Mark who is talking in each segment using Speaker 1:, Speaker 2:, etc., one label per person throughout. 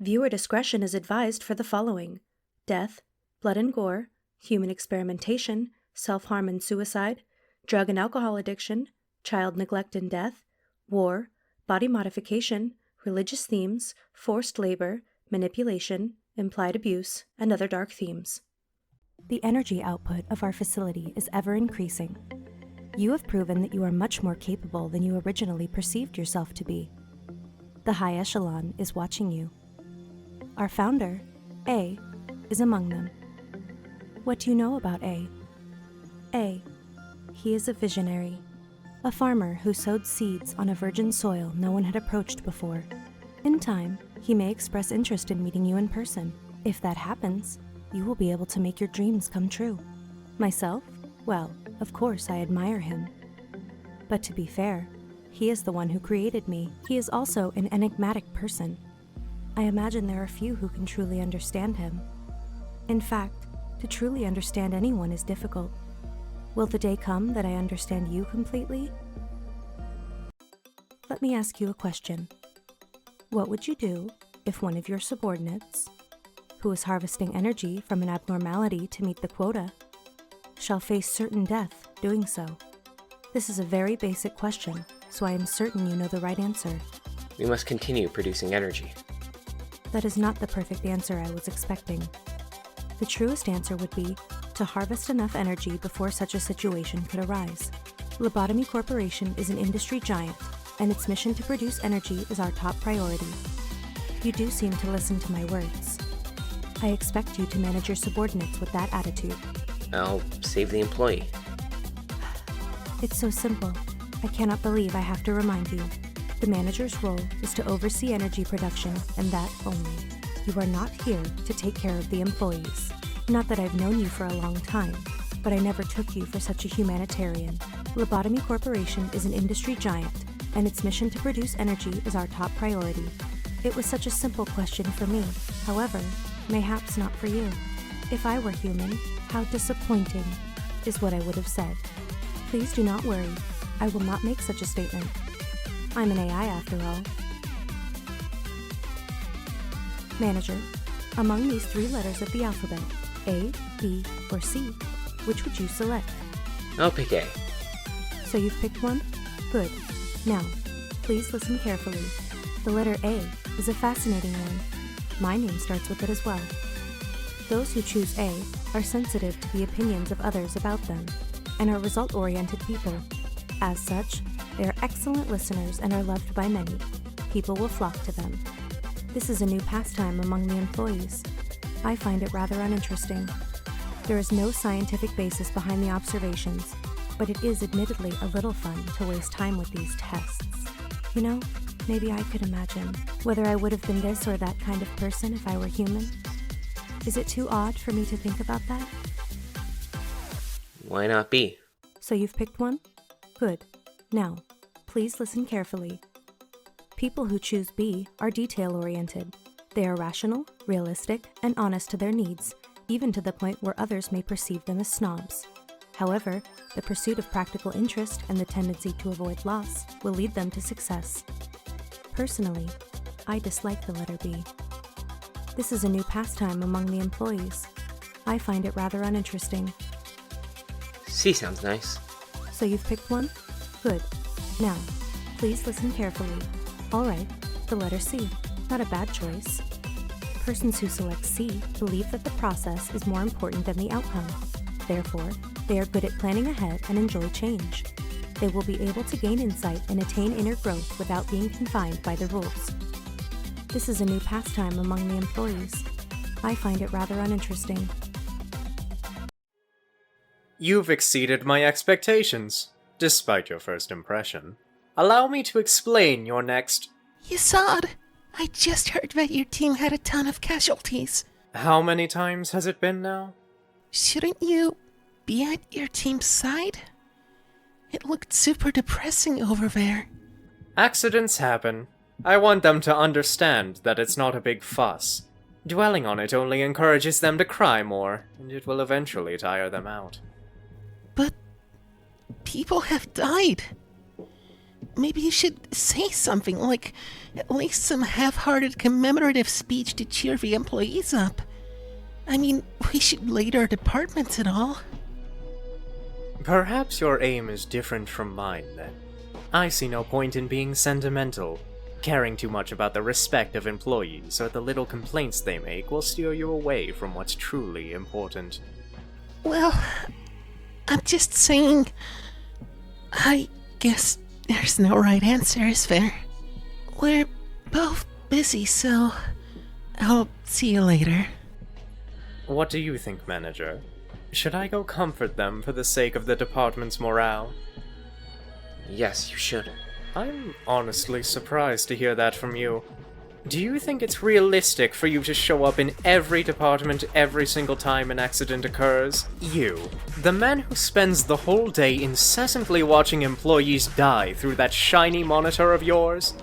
Speaker 1: Viewer discretion is advised for the following: death, blood and gore, human experimentation, self-harm and suicide, drug and alcohol addiction, child neglect and death, war, body modification, religious themes, forced labor, manipulation, implied abuse, and other dark themes. The energy output of our facility is ever increasing. You have proven that you are much more capable than you originally perceived yourself to be. The high echelon is watching you. Our founder, A, is among them. What do you know about A? A. He is a visionary. A farmer who sowed seeds on a virgin soil no one had approached before. In time, he may express interest in meeting you in person. If that happens, you will be able to make your dreams come true. Myself? Well, of course I admire him. But to be fair, he is the one who created me. He is also an enigmatic person. I imagine there are few who can truly understand him. In fact, to truly understand anyone is difficult. Will the day come that I understand you completely? Let me ask you a question. What would you do if one of your subordinates, who is harvesting energy from an abnormality to meet the quota, shall face certain death doing so? This is a very basic question, so I am certain you know the right answer.
Speaker 2: We must continue producing energy.
Speaker 1: That is not the perfect answer I was expecting. The truest answer would be to harvest enough energy before such a situation could arise. Lobotomy Corporation is an industry giant, and its mission to produce energy is our top priority. You do seem to listen to my words. I expect you to manage your subordinates with that attitude.
Speaker 2: I'll save the employee.
Speaker 1: It's so simple. I cannot believe I have to remind you. The manager's role is to oversee energy production, and that only. You are not here to take care of the employees. Not that I've known you for a long time, but I never took you for such a humanitarian. Lobotomy Corporation is an industry giant, and its mission to produce energy is our top priority. It was such a simple question for me, however, mayhaps not for you. If I were human, how disappointing, is what I would have said. Please do not worry, I will not make such a statement. I'm an AI after all. Manager, among these three letters of the alphabet, A, B, or C, which would you select?
Speaker 2: I'll pick A.
Speaker 1: So you've picked one? Good. Now, please listen carefully. The letter A is a fascinating one. My name starts with it as well. Those who choose A are sensitive to the opinions of others about them, and are result-oriented people. As such, they are excellent listeners and are loved by many. People will flock to them. This is a new pastime among the employees. I find it rather uninteresting. There is no scientific basis behind the observations, but it is admittedly a little fun to waste time with these tests. You know, maybe I could imagine whether I would have been this or that kind of person if I were human. Is it too odd for me to think about that?
Speaker 2: Why not B?
Speaker 1: So you've picked one? Good. Now, please listen carefully. People who choose B are detail-oriented. They are rational, realistic, and honest to their needs, even to the point where others may perceive them as snobs. However, the pursuit of practical interest and the tendency to avoid loss will lead them to success. Personally, I dislike the letter B. This is a new pastime among the employees. I find it rather uninteresting.
Speaker 2: C sounds nice.
Speaker 1: So you've picked one? Good. Now, please listen carefully. All right, the letter C. Not a bad choice. Persons who select C believe that the process is more important than the outcome. Therefore, they are good at planning ahead and enjoy change. They will be able to gain insight and attain inner growth without being confined by the rules. This is a new pastime among the employees. I find it rather uninteresting.
Speaker 3: You've exceeded my expectations, despite your first impression. Allow me to explain your next...
Speaker 4: Yesod, I just heard that your team had a ton of casualties.
Speaker 3: How many times has it been now?
Speaker 4: Shouldn't you be at your team's side? It looked super depressing over there.
Speaker 3: Accidents happen. I want them to understand that it's not a big fuss. Dwelling on it only encourages them to cry more, and it will eventually tire them out.
Speaker 4: But people have died. maybe you should say something, like at least some half-hearted commemorative speech to cheer the employees up. I mean, we should lead our departments and all.
Speaker 3: Perhaps your aim is different from mine, then. I see no point in being sentimental. Caring too much about the respect of employees or the little complaints they make will steer you away from what's truly important.
Speaker 4: Well, I'm just saying... I guess there's no right answer, is there? We're both busy, so... I'll see you later.
Speaker 3: What do you think, Manager? Should I go comfort them for the sake of the department's morale?
Speaker 2: Yes, you should.
Speaker 3: I'm honestly surprised to hear that from you. Do you think it's realistic for you to show up in every department every single time an accident occurs? You, the man who spends the whole day incessantly watching employees die through that shiny monitor of yours?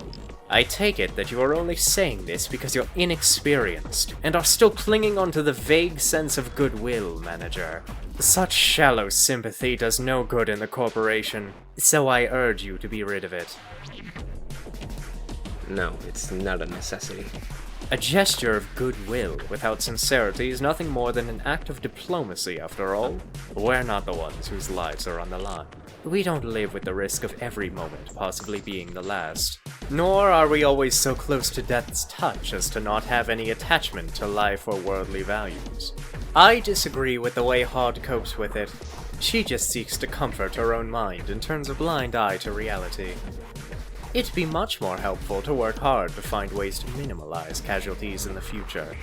Speaker 3: I take it that you are only saying this because you're inexperienced, and are still clinging onto the vague sense of goodwill, Manager. Such shallow sympathy does no good in the corporation, so I urge you to be rid of it.
Speaker 2: No, it's not a necessity.
Speaker 3: A gesture of goodwill without sincerity is nothing more than an act of diplomacy, after all. We're not the ones whose lives are on the line. We don't live with the risk of every moment possibly being the last. Nor are we always so close to death's touch as to not have any attachment to life or worldly values. I disagree with the way Hod copes with it. She just seeks to comfort her own mind and turns a blind eye to reality. It'd be much more helpful to work hard to find ways to minimalize casualties in the future.